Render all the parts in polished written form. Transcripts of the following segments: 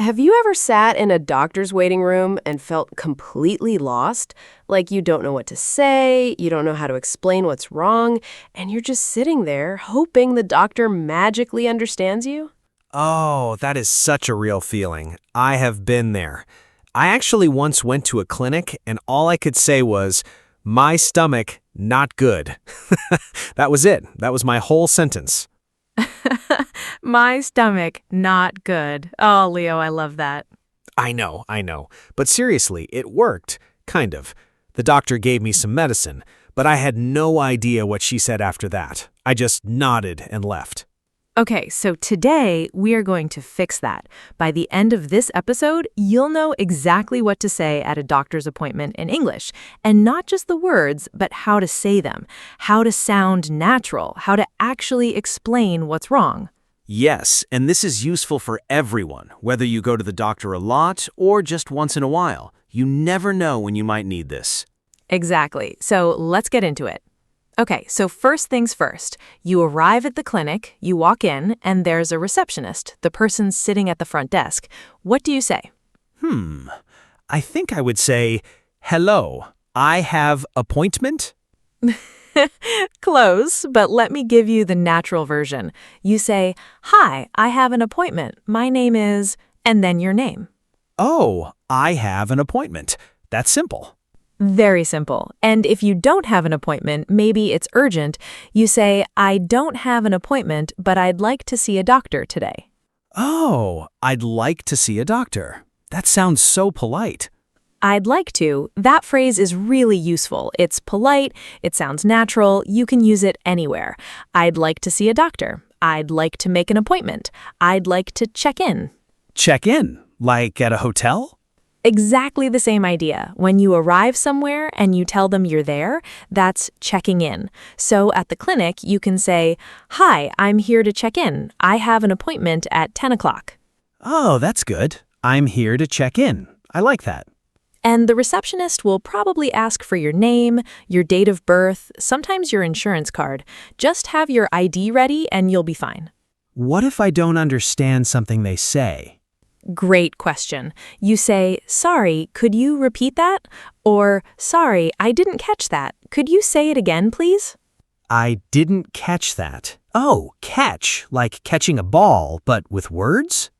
Have you ever sat in a doctor's waiting room and felt completely lost? Like you don't know what to say, you don't know how to explain what's wrong, and you're just sitting there hoping the doctor magically understands you? Oh, that is such a real feeling. I have been there. I actually once went to a clinic and all I could say was, my stomach, not good. That was it. That was my whole sentence. My stomach, not good. Oh, Leo, I love that. I know. But seriously, it worked. Kind of. The doctor gave me some medicine, but I had no idea what she said after that. I just nodded and left. Okay, so today we are going to fix that. By the end of this episode, you'll know exactly what to say at a doctor's appointment in English. And not just the words, but how to say them, how to sound natural, how to actually explain what's wrong. Yes, and this is useful for everyone, whether you go to the doctor a lot or just once in a while. You never know when you might need this. Exactly. So let's get into it. Okay, so first things first. You arrive at the clinic, you walk in, and there's a receptionist, the person sitting at the front desk. What do you say? I think I would say, hello, I have appointment? Close, but let me give you the natural version. You say, hi, I have an appointment. My name is, and then your name. Oh, I have an appointment. That's simple. Very simple. And if you don't have an appointment, maybe it's urgent, you say, I don't have an appointment, but I'd like to see a doctor today. Oh, I'd like to see a doctor. That sounds so polite. I'd like to. That phrase is really useful. It's polite, it sounds natural, you can use it anywhere. I'd like to see a doctor. I'd like to make an appointment. I'd like to check in. Check in? Like at a hotel? Exactly the same idea. When you arrive somewhere and you tell them you're there, that's checking in. So at the clinic, you can say, hi, I'm here to check in. I have an appointment at 10 o'clock. Oh, that's good. I'm here to check in. I like that. And the receptionist will probably ask for your name, your date of birth, sometimes your insurance card. Just have your ID ready and you'll be fine. What if I don't understand something they say? Great question. You say, sorry, could you repeat that? Or, sorry, I didn't catch that. Could you say it again, please? I didn't catch that. Oh, catch, like catching a ball, but with words?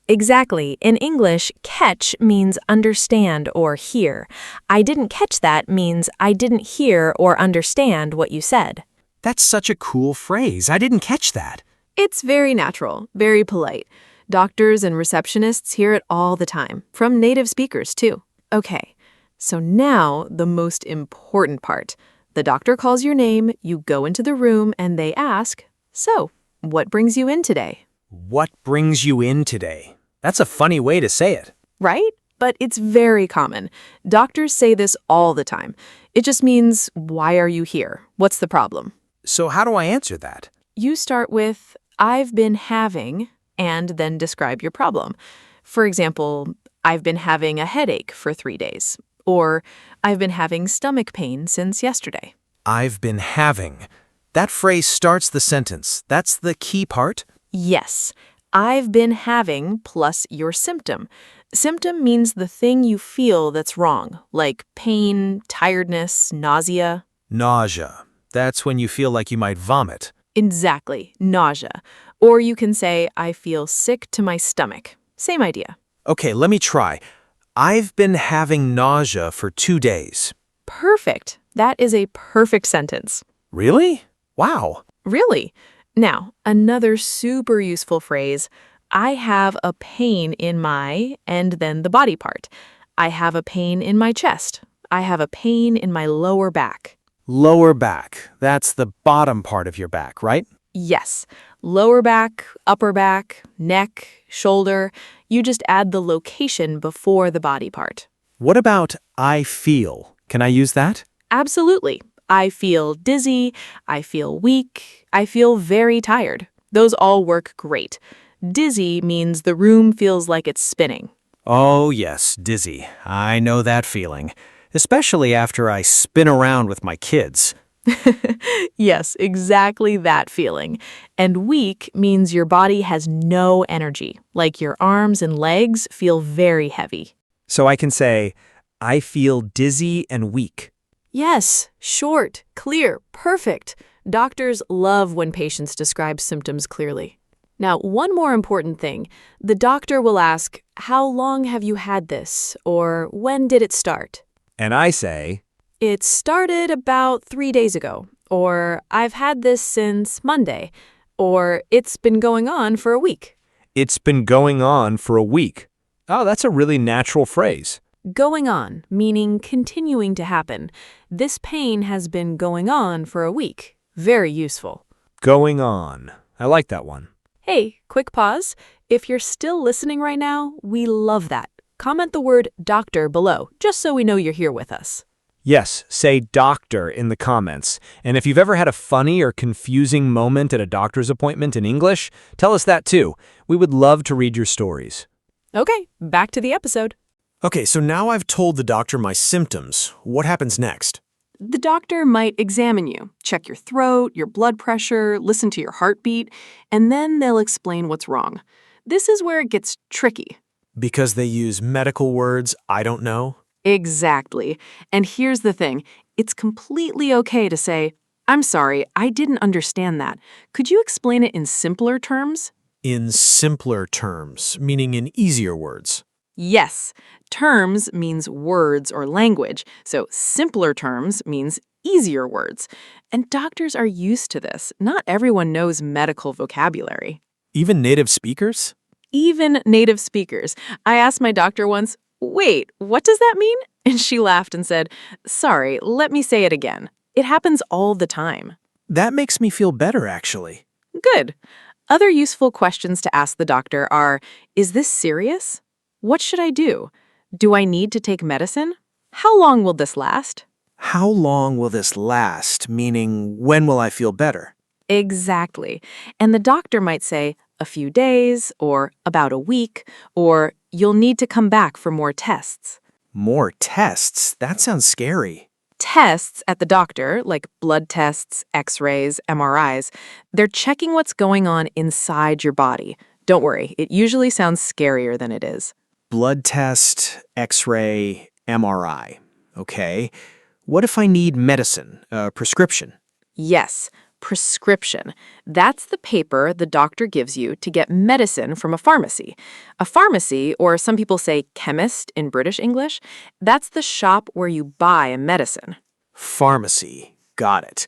Exactly. In English, catch means understand or hear. I didn't catch that means I didn't hear or understand what you said. That's such a cool phrase. I didn't catch that. It's very natural, very polite. Doctors and receptionists hear it all the time, from native speakers too. Okay, so now the most important part. The doctor calls your name, you go into the room, and they ask, so, what brings you in today? What brings you in today? That's a funny way to say it. Right? But it's very common. Doctors say this all the time. It just means, why are you here? What's the problem? So how do I answer that? You start with, I've been having, and then describe your problem. For example, I've been having a headache for 3 days. Or, I've been having stomach pain since yesterday. I've been having. That phrase starts the sentence. That's the key part? Yes. I've been having plus your symptom. Symptom means the thing you feel that's wrong, like pain, tiredness, nausea. Nausea. That's when you feel like you might vomit. Exactly, nausea. Or you can say, I feel sick to my stomach. Same idea. Okay, let me try. I've been having nausea for 2 days. Perfect. That is a perfect sentence. Really? Wow. Really? Now, another super useful phrase, I have a pain in my, and then the body part. I have a pain in my chest. I have a pain in my lower back. Lower back. That's the bottom part of your back, right? Yes. Lower back, upper back, neck, shoulder. You just add the location before the body part. What about I feel? Can I use that? Absolutely. I feel dizzy, I feel weak, I feel very tired. Those all work great. Dizzy means the room feels like it's spinning. Oh, yes, dizzy. I know that feeling. Especially after I spin around with my kids. Yes, exactly that feeling. And weak means your body has no energy, like your arms and legs feel very heavy. So I can say, I feel dizzy and weak. Yes, short, clear, perfect. Doctors love when patients describe symptoms clearly. Now, one more important thing. The doctor will ask, "How long have you had this?" or "When did it start?" And I say, "It started about 3 days ago," or "I've had this since Monday," or "It's been going on for a week." it's been going on for a week. Oh, that's a really natural phrase. Going on, meaning continuing to happen. This pain has been going on for a week. Very useful. Going on. I like that one. Hey, quick pause. If you're still listening right now, we love that. Comment the word doctor below, just so we know you're here with us. Yes, say doctor in the comments. And if you've ever had a funny or confusing moment at a doctor's appointment in English, tell us that too. We would love to read your stories. Okay, back to the episode. Okay, so now I've told the doctor my symptoms. What happens next? The doctor might examine you, check your throat, your blood pressure, listen to your heartbeat, and then they'll explain what's wrong. This is where it gets tricky. Because they use medical words I don't know? Exactly. And here's the thing. It's completely okay to say, "I'm sorry, I didn't understand that. Could you explain it in simpler terms?" In simpler terms, meaning in easier words. Yes. Terms means words or language, so simpler terms means easier words. And doctors are used to this. Not everyone knows medical vocabulary. Even native speakers? Even native speakers. I asked my doctor once, "Wait, what does that mean?" And she laughed and said, "Sorry, let me say it again." It happens all the time. That makes me feel better, actually. Good. Other useful questions to ask the doctor are, is this serious? What should I do? Do I need to take medicine? How long will this last? How long will this last? Meaning, when will I feel better? Exactly. And the doctor might say, a few days, or about a week, or you'll need to come back for more tests. More tests? That sounds scary. Tests at the doctor, like blood tests, x-rays, MRIs, they're checking what's going on inside your body. Don't worry, it usually sounds scarier than it is. Blood test, x-ray, MRI. Okay. What if I need medicine, a prescription? Yes, prescription. That's the paper the doctor gives you to get medicine from a pharmacy. A pharmacy, or some people say chemist in British English, that's the shop where you buy a medicine. Pharmacy. Got it.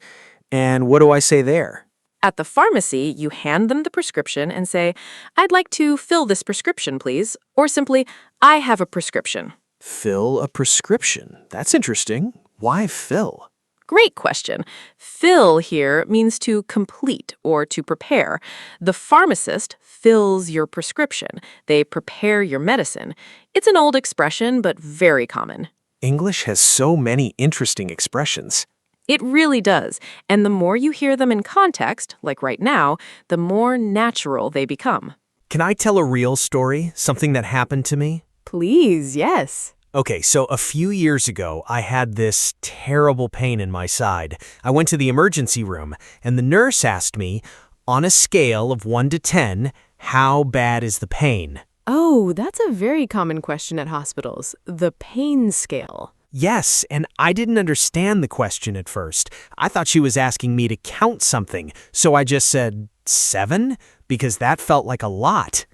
And what do I say there? At the pharmacy, you hand them the prescription and say, "I'd like to fill this prescription, please," or simply, "I have a prescription." Fill a prescription. That's interesting. Why fill? Great question. Fill here means to complete or to prepare. The pharmacist fills your prescription. They prepare your medicine. It's an old expression, but very common. English has so many interesting expressions. It really does. And the more you hear them in context, like right now, the more natural they become. Can I tell a real story? Something that happened to me? Please, yes. Okay, so a few years ago, I had this terrible pain in my side. I went to the emergency room, and the nurse asked me, on a scale of 1 to 10, how bad is the pain? Oh, that's a very common question at hospitals. The pain scale. Yes, and I didn't understand the question at first. I thought she was asking me to count something, so I just said 7, because that felt like a lot.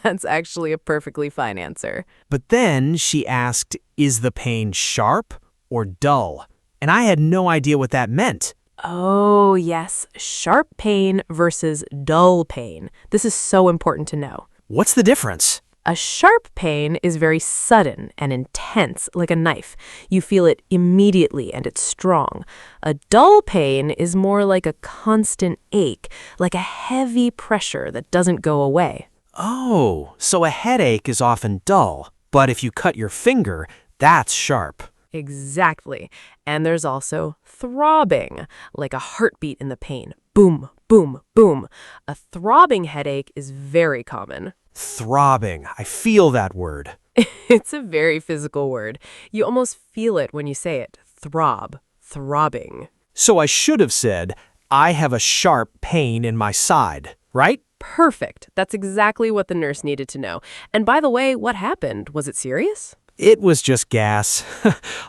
That's actually a perfectly fine answer. But then she asked, is the pain sharp or dull? And I had no idea what that meant. Oh, yes. Sharp pain versus dull pain. This is so important to know. What's the difference? A sharp pain is very sudden and intense, like a knife. You feel it immediately and it's strong. A dull pain is more like a constant ache, like a heavy pressure that doesn't go away. Oh, so a headache is often dull, but if you cut your finger, that's sharp. Exactly. And there's also throbbing, like a heartbeat in the pain. Boom, boom, boom. A throbbing headache is very common. Throbbing. I feel that word. It's a very physical word. You almost feel it when you say it. Throb, throbbing. So I should have said, I have a sharp pain in my side, right? Perfect. That's exactly what the nurse needed to know. And by the way, what happened? Was it serious? It was just gas.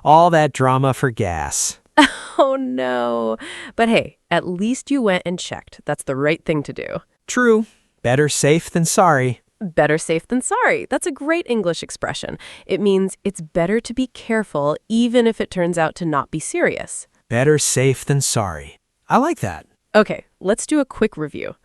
All that drama for gas. Oh no. But hey, at least you went and checked. That's the right thing to do. True. Better safe than sorry. Better safe than sorry. That's a great English expression. It means it's better to be careful even if it turns out to not be serious. Better safe than sorry. I like that. Okay, let's do a quick review.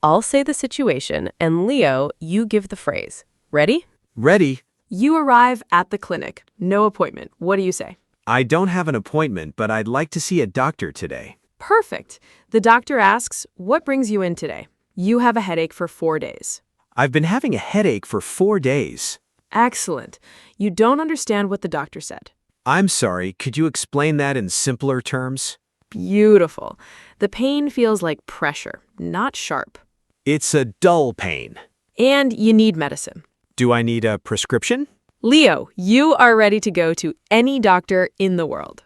I'll say the situation, and Leo, you give the phrase. Ready? Ready? You arrive at the clinic. No appointment. What do you say? I don't have an appointment, but I'd like to see a doctor today. Perfect. The doctor asks, what brings you in today? You have a headache for 4 days. I've been having a headache for 4 days. Excellent. You don't understand what the doctor said. I'm sorry, could you explain that in simpler terms? Beautiful. The pain feels like pressure, not sharp. It's a dull pain. And you need medicine. Do I need a prescription? Leo, you are ready to go to any doctor in the world.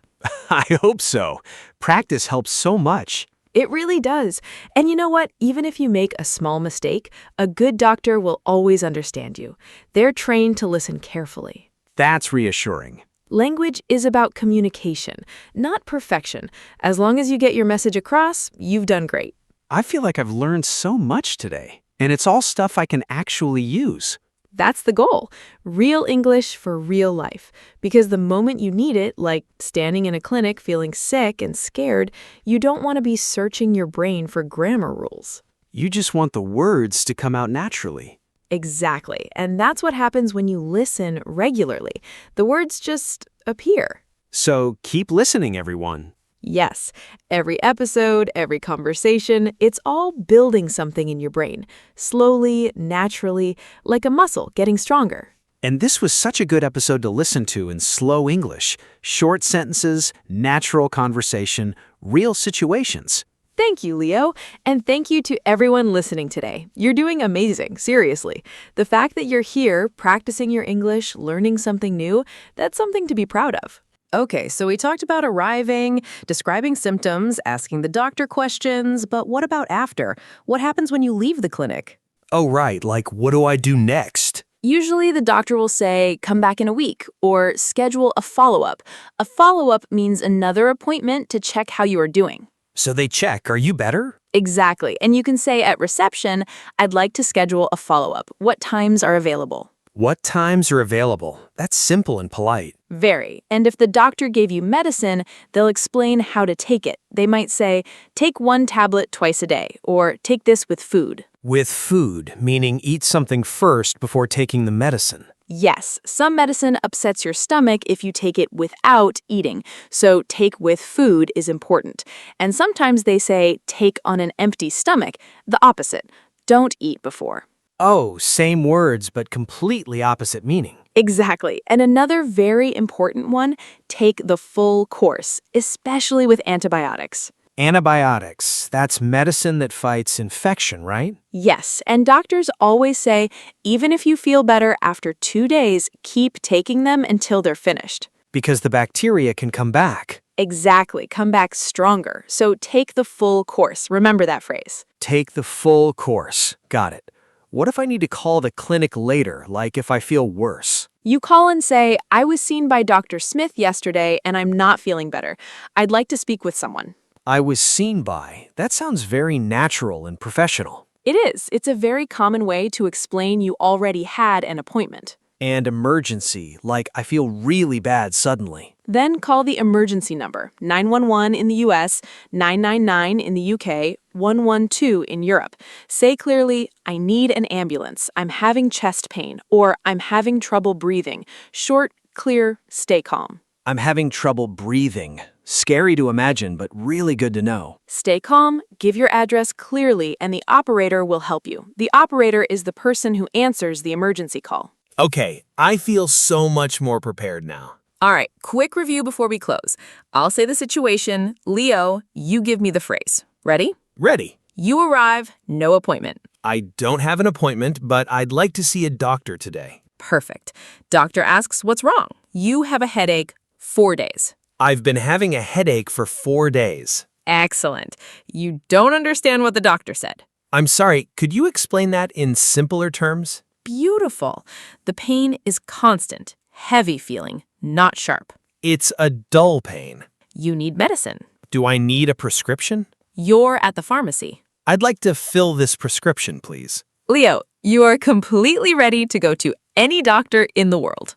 I hope so. Practice helps so much. It really does. And you know what? Even if you make a small mistake, a good doctor will always understand you. They're trained to listen carefully. That's reassuring. Language is about communication, not perfection. As long as you get your message across, you've done great. I feel like I've learned so much today, and it's all stuff I can actually use. That's the goal. Real English for real life. Because the moment you need it, like standing in a clinic feeling sick and scared, you don't want to be searching your brain for grammar rules. You just want the words to come out naturally. Exactly. And that's what happens when you listen regularly. The words just appear. So keep listening, everyone. Yes, every episode, every conversation, it's all building something in your brain, slowly, naturally, like a muscle getting stronger. And this was such a good episode to listen to in slow English. Short sentences, natural conversation, real situations. Thank you, Leo. And thank you to everyone listening today. You're doing amazing, seriously. The fact that you're here, practicing your English, learning something new, that's something to be proud of. Okay, so we talked about arriving, describing symptoms, asking the doctor questions, but what about after? What happens when you leave the clinic? Oh, right. Like, what do I do next? Usually the doctor will say, come back in a week, or schedule a follow-up. A follow-up means another appointment to check how you are doing. So they check, are you better? Exactly. And you can say at reception, I'd like to schedule a follow-up. What times are available? What times are available? That's simple and polite. Very. And if the doctor gave you medicine, they'll explain how to take it. They might say, take 1 tablet twice a day, or take this with food. With food, meaning eat something first before taking the medicine. Yes, some medicine upsets your stomach if you take it without eating, so take with food is important. And sometimes they say, take on an empty stomach, the opposite. Don't eat before. Oh, same words, but completely opposite meaning. Exactly. And another very important one, take the full course, especially with antibiotics. Antibiotics, that's medicine that fights infection, right? Yes, and doctors always say, even if you feel better after 2 days, keep taking them until they're finished. Because the bacteria can come back. Exactly, come back stronger. So take the full course. Remember that phrase. Take the full course. Got it. What if I need to call the clinic later, like if I feel worse? You call and say, I was seen by Dr. Smith yesterday and I'm not feeling better. I'd like to speak with someone. I was seen by. That sounds very natural and professional. It is. It's a very common way to explain you already had an appointment. And emergency, like I feel really bad suddenly. Then call the emergency number, 911 in the US, 999 in the UK, 112 in Europe. Say clearly, I need an ambulance, I'm having chest pain, or I'm having trouble breathing. Short, clear, stay calm. I'm having trouble breathing. Scary to imagine, but really good to know. Stay calm, give your address clearly, and the operator will help you. The operator is the person who answers the emergency call. Okay, I feel so much more prepared now. All right, quick review before we close. I'll say the situation. Leo, you give me the phrase. Ready? Ready. You arrive, no appointment. I don't have an appointment, but I'd like to see a doctor today. Perfect. Doctor asks, what's wrong? You have a headache, 4 days. I've been having a headache for 4 days. Excellent. You don't understand what the doctor said. I'm sorry, could you explain that in simpler terms? Beautiful. The pain is constant, heavy feeling, not sharp. It's a dull pain. You need medicine. Do I need a prescription? You're at the pharmacy. I'd like to fill this prescription, please. Leo, you are completely ready to go to any doctor in the world.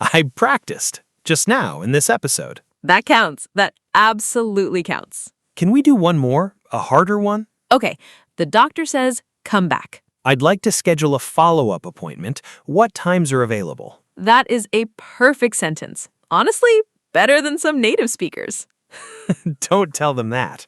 I practiced just now in this episode. That counts. That absolutely counts. Can we do one more? A harder one? Okay, the doctor says, come back. I'd like to schedule a follow-up appointment. What times are available? That is a perfect sentence. Honestly, better than some native speakers. Don't tell them that.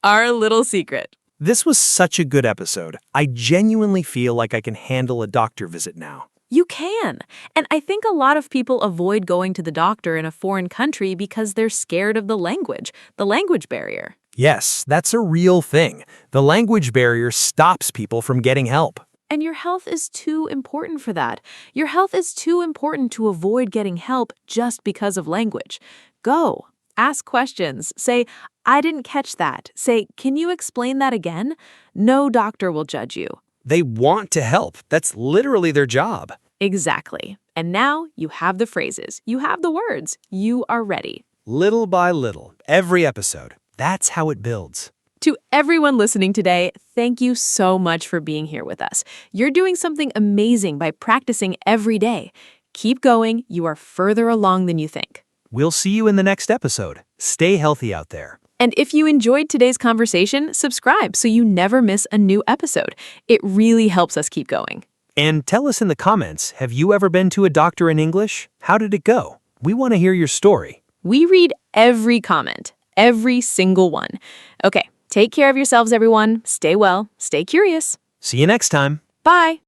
Our little secret. This was such a good episode. I genuinely feel like I can handle a doctor visit now. You can. And I think a lot of people avoid going to the doctor in a foreign country because they're scared of the language barrier. Yes, that's a real thing. The language barrier stops people from getting help. And your health is too important for that. Your health is too important to avoid getting help just because of language. Go. Ask questions. Say, I didn't catch that. Say, can you explain that again? No doctor will judge you. They want to help. That's literally their job. Exactly. And now you have the phrases. You have the words. You are ready. Little by little, every episode. That's how it builds. To everyone listening today, thank you so much for being here with us. You're doing something amazing by practicing every day. Keep going. You are further along than you think. We'll see you in the next episode. Stay healthy out there. And if you enjoyed today's conversation, subscribe so you never miss a new episode. It really helps us keep going. And tell us in the comments, have you ever been to a doctor in English? How did it go? We want to hear your story. We read every comment, every single one. Okay, take care of yourselves, everyone. Stay well, stay curious. See you next time. Bye.